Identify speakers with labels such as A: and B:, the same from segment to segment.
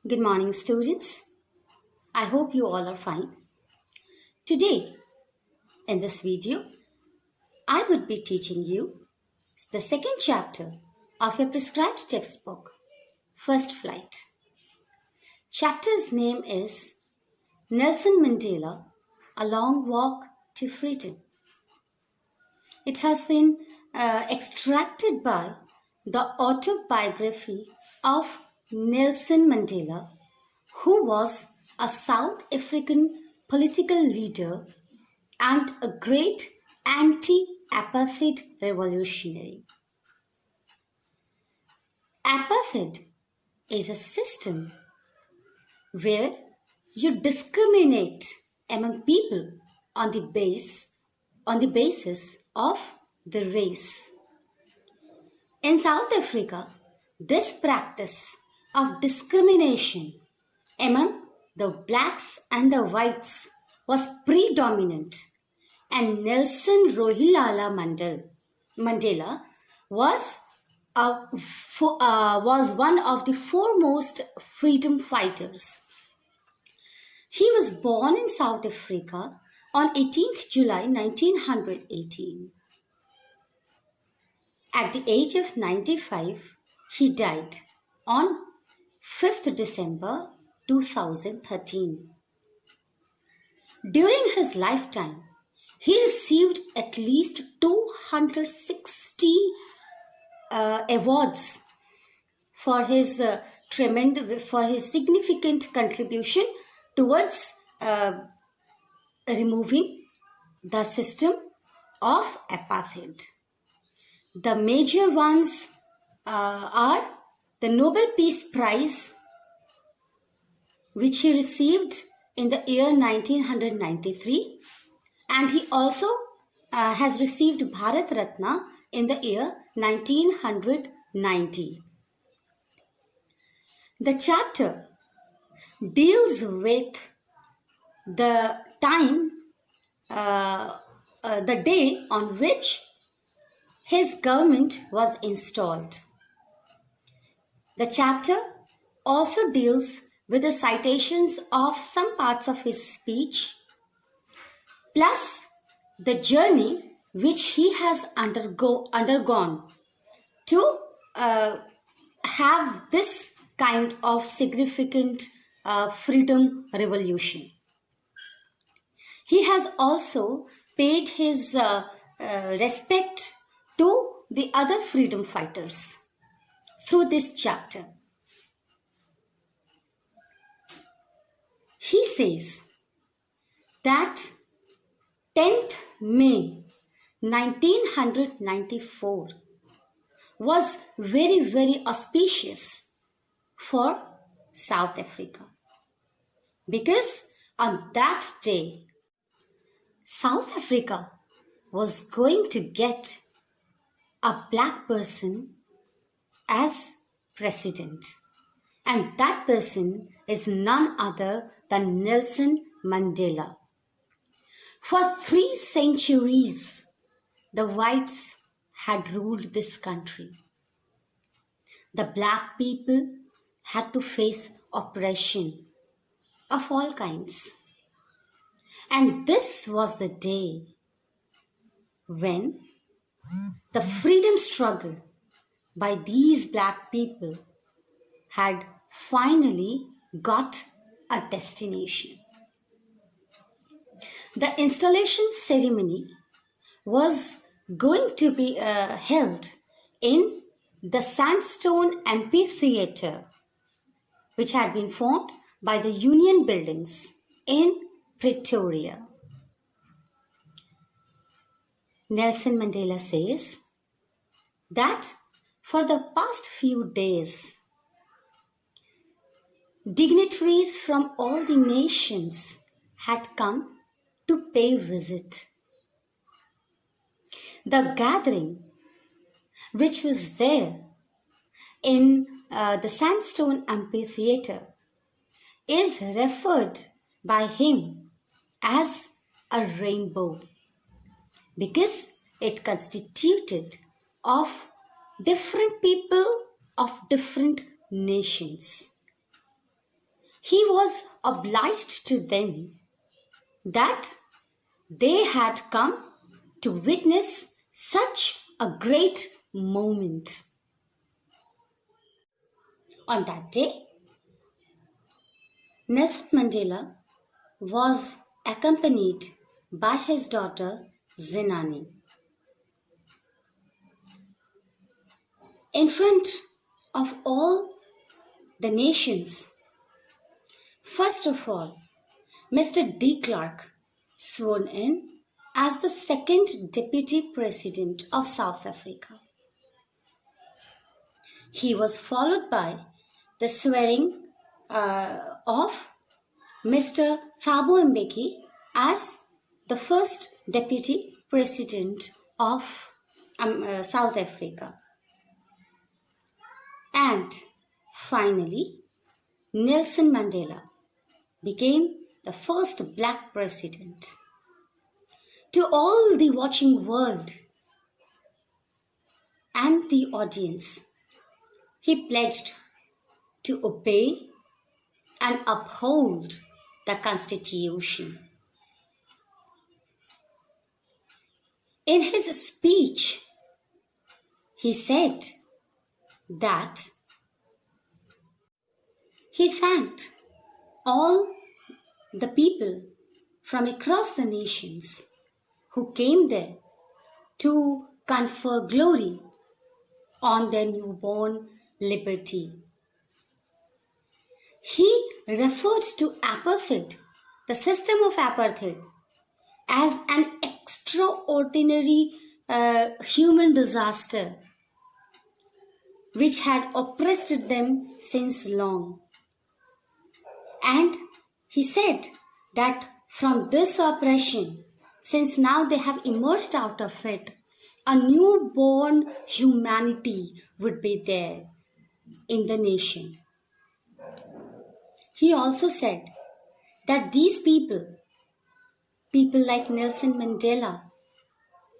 A: Good morning, students. I hope you all are fine. Today, in this video, I would be teaching you the second chapter of your prescribed textbook, First Flight. Chapter's name is Nelson Mandela, A Long Walk to Freedom. It has been extracted by the autobiography of Nelson Mandela, who was a South African political leader and a great anti-apartheid revolutionary. Apartheid is a system where you discriminate among people on the basis of the race. In South Africa, this practice of discrimination among the blacks and the whites was predominant, and Nelson Mandela was one of the foremost freedom fighters. He was born in South Africa on 18th July 1918. At the age of 95, he died on 5th December 2013. During his lifetime, he received at least 260 awards for his significant contribution towards removing the system of apartheid. The major ones are the Nobel Peace Prize, which he received in the year 1993, and he also has received Bharat Ratna in the year 1990. The chapter deals with the time, the day on which his government was installed. The chapter also deals with the citations of some parts of his speech, plus the journey which he has undergone to have this kind of significant freedom revolution. He has also paid his respect to the other freedom fighters through this chapter. He says that 10th May 1994 was very auspicious for South Africa, because on that day South Africa was going to get a black person as president, and that person is none other than Nelson Mandela. For 3 centuries, the whites had ruled this country. The black people had to face oppression of all kinds. And this was the day when the freedom struggle by these black people had finally got a destination. The installation ceremony was going to be held in the sandstone amphitheater, which had been formed by the Union Buildings in Pretoria. Nelson Mandela says that for the past few days, dignitaries from all the nations had come to pay visit. The gathering which was there in the sandstone amphitheater is referred by him as a rainbow, because it constituted of different people of different nations. he was obliged to them that they had come to witness such a great moment. On that day, Nelson Mandela was accompanied by his daughter Zinani. In front of all the nations, first of all, Mr. de Klerk sworn in as the second Deputy President of South Africa. He was followed by the swearing of Mr. Thabo Mbeki as the first Deputy President of South Africa. And finally, Nelson Mandela became the first black president. To all the watching world and the audience, he pledged to obey and uphold the Constitution. In his speech, he said that he thanked all the people from across the nations who came there to confer glory on their newborn liberty. He referred to apartheid, the system of apartheid, as an extraordinary human disaster which had oppressed them since long. And he said that from this oppression, since now they have emerged out of it, a newborn humanity would be there in the nation. He also said that these people like Nelson Mandela,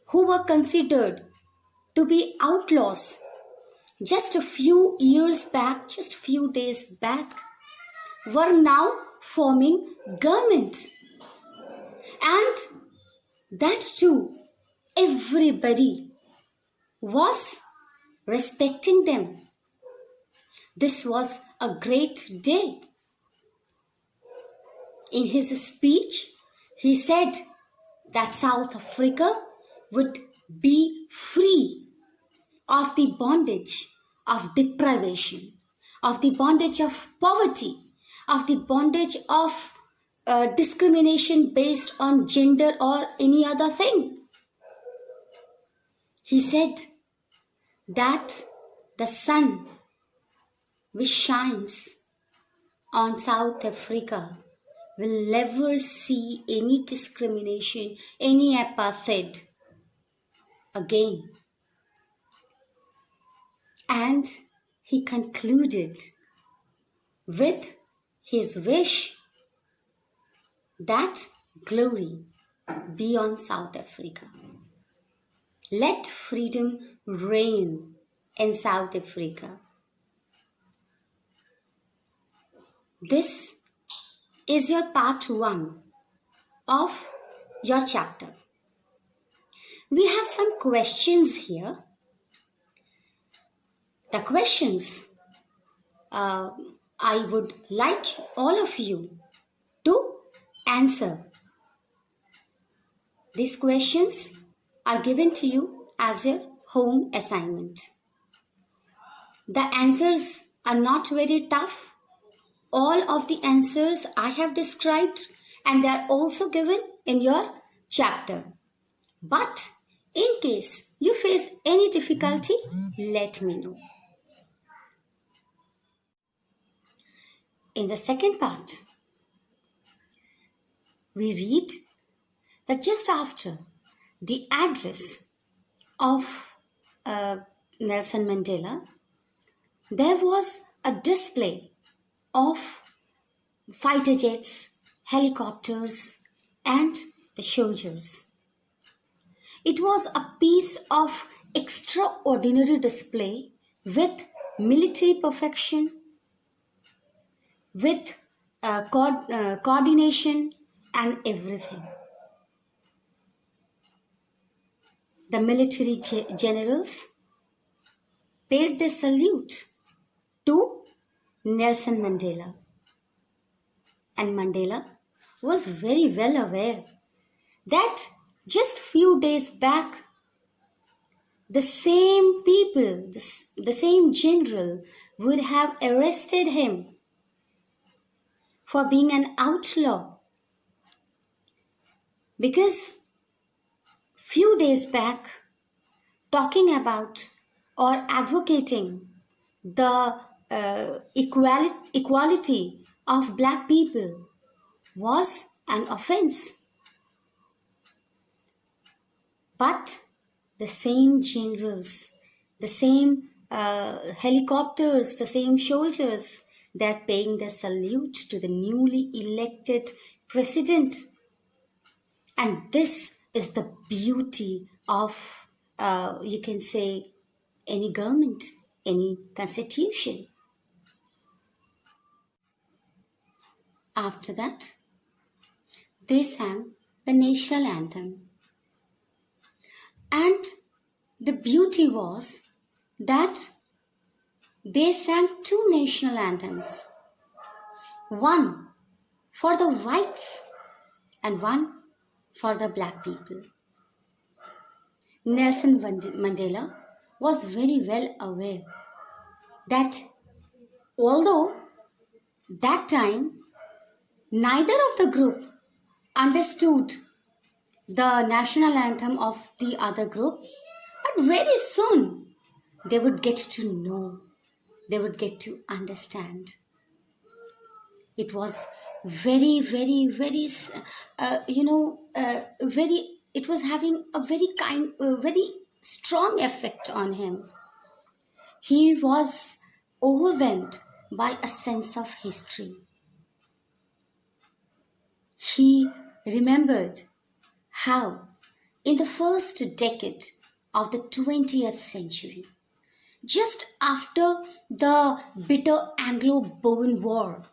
A: who were considered to be outlaws just a few years back, just a few days back, were now forming government. And that too, everybody was respecting them. This was a great day. In his speech, he said that South Africa would be free of the bondage of deprivation, of the bondage of poverty, of the bondage of discrimination based on gender or any other thing. He said that the sun which shines on South Africa will never see any discrimination, any apartheid again. And he concluded with his wish that glory be on South Africa. Let freedom reign in South Africa. This is your part 1 of your chapter. We have some questions here. The questions I would like all of you to answer. These questions are given to you as your home assignment. The answers are not very tough. All of the answers I have described, and they are also given in your chapter. But in case you face any difficulty, let me know. In the second part, we read that just after the address of Nelson Mandela, there was a display of fighter jets, helicopters, and the soldiers. It was a piece of extraordinary display with military perfection, with coordination, and everything. The military generals paid their salute to Nelson Mandela. And Mandela was very well aware that just few days back, the same people, the same general would have arrested him for being an outlaw. Because few days back, talking about or advocating the equality of black people was an offense. But the same generals, the same helicopters, the same soldiers, they're paying their salute to the newly elected president. And this is the beauty of, you can say, any government, any constitution. After that, they sang the national anthem. And the beauty was that they sang two national anthems. One for the whites and one for the black people. Nelson Mandela was very well aware that although that time neither of the group understood the national anthem of the other group, but very soon they would get to know, they would get to understand. It was very, very, very, it was having a very strong effect on him. He was overwhelmed by a sense of history. He remembered how in the first decade of the 20th century, just after the bitter Anglo-Boer War,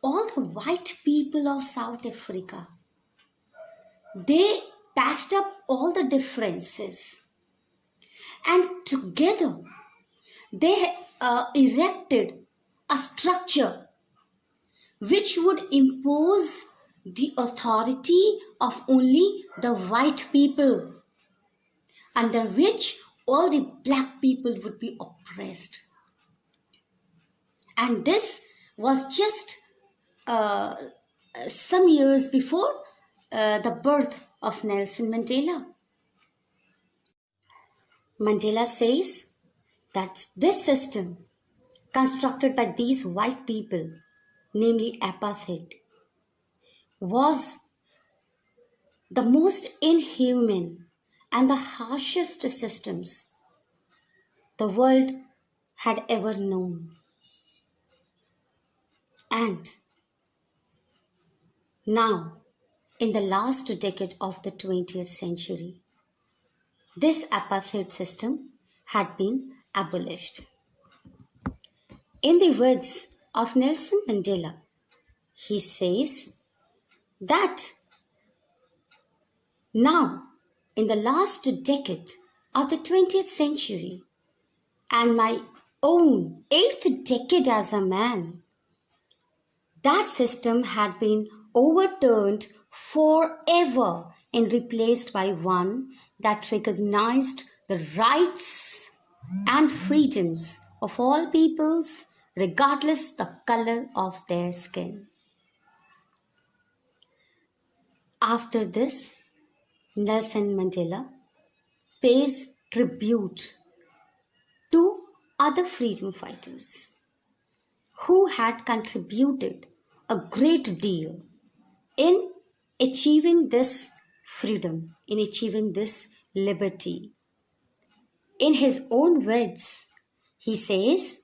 A: all the white people of South Africa, they patched up all the differences and together they erected a structure which would impose the authority of only the white people, under which all the black people would be oppressed. And this was just some years before the birth of Nelson Mandela. Mandela says that this system constructed by these white people, namely apartheid, was the most inhuman and the harshest systems the world had ever known. And now, in the last decade of the 20th century, this apartheid system had been abolished. In the words of Nelson Mandela, he says that now, in the last decade of the 20th century, and my own 8th decade as a man, that system had been overturned forever and replaced by one that recognized the rights and freedoms of all peoples, regardless the color of their skin. After this, Nelson Mandela pays tribute to other freedom fighters who had contributed a great deal in achieving this freedom, in achieving this liberty. In his own words, he says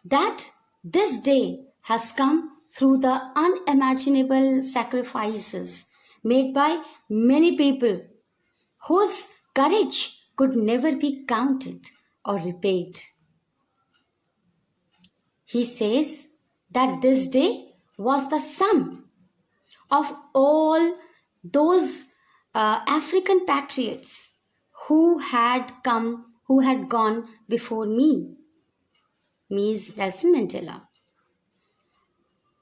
A: that this day has come through the unimaginable sacrifices made by many people whose courage could never be counted or repaid. He says that this day was the sum of all those African patriots who had gone before me, means Nelson Mandela.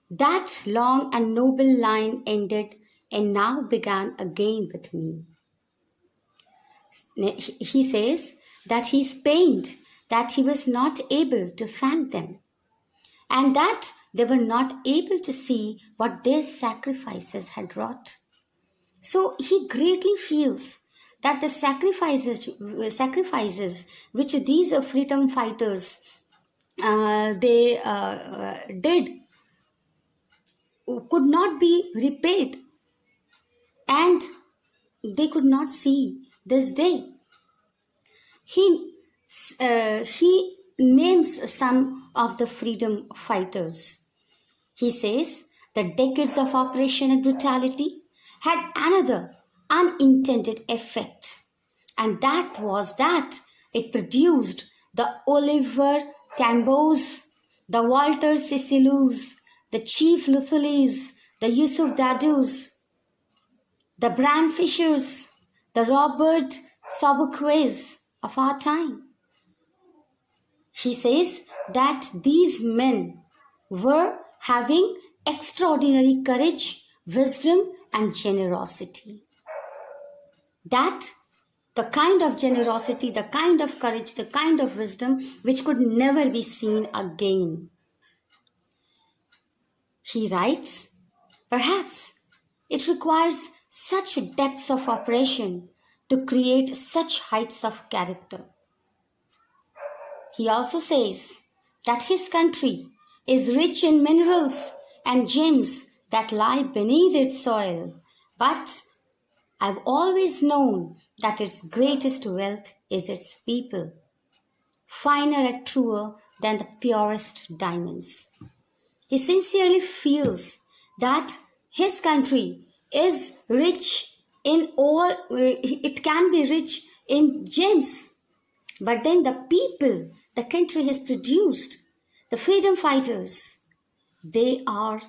A: That long and noble line ended and now began again with me. He says that he's pained that he was not able to thank them and that they were not able to see what their sacrifices had wrought. So he greatly feels that the sacrifices which these freedom fighters did could not be repaid, and they could not see this day. He names some of the freedom fighters. He says the decades of oppression and brutality had another unintended effect, and that was that it produced the Oliver Tambos, the Walter Cicilus, the Chief Luthulis, the Yusuf Dadus, the Bram Fishers, the Robert Sobuquets of our time. He says that these men were having extraordinary courage, wisdom, and generosity. That the kind of generosity, the kind of courage, the kind of wisdom which could never be seen again. He writes, perhaps it requires such depths of operation to create such heights of character. He also says that his country is rich in minerals and gems that lie beneath its soil, but I've always known that its greatest wealth is its people, finer and truer than the purest diamonds. He sincerely feels that his country is rich in all, it can be rich in gems, but then the people the country has produced, the freedom fighters, they are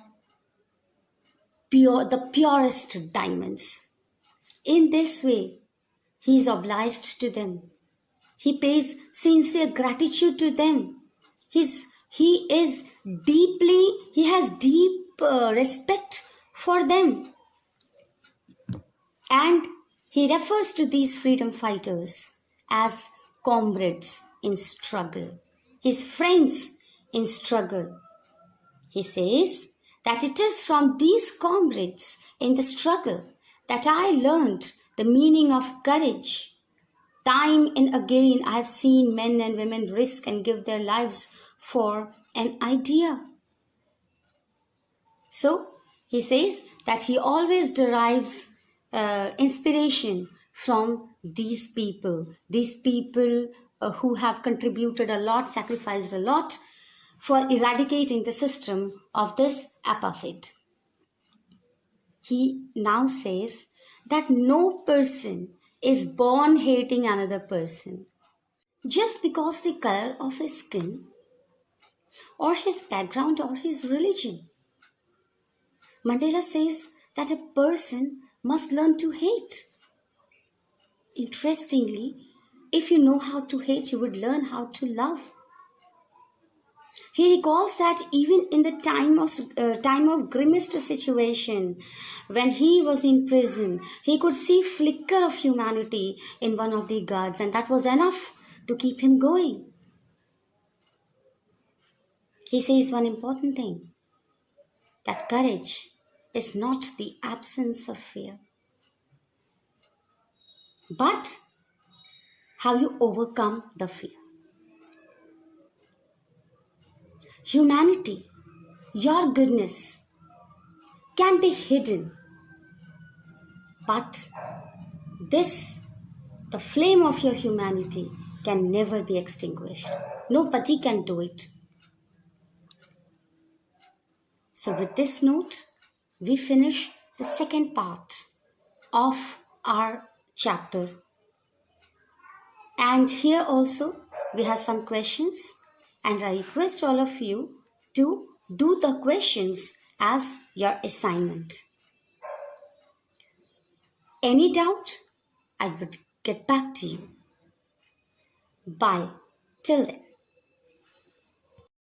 A: pure, the purest diamonds. In this way, he is obliged to them. He pays sincere gratitude to them. He has deep respect for them. And he refers to these freedom fighters as comrades in struggle, his friends in struggle. He says that it is from these comrades in the struggle that I learned the meaning of courage. Time and again, I have seen men and women risk and give their lives for an idea. So, he says that he always derives inspiration from these people who have contributed a lot, sacrificed a lot for eradicating the system of this apartheid. He now says that no person is born hating another person just because the color of his skin or his background or his religion. Mandela says that a person must learn to hate. Interestingly, if you know how to hate, you would learn how to love. He recalls that even in the time of grimmest situation, when he was in prison, he could see flicker of humanity in one of the guards, and that was enough to keep him going. He says one important thing, that courage is not the absence of fear, but how you overcome the fear. Humanity, your goodness, can be hidden, but the flame of your humanity can never be extinguished. Nobody can do it. So with this note, we finish the second part of our chapter. And here also we have some questions, and I request all of you to do the questions as your assignment. Any doubt? I would get back to you. Bye. Till then.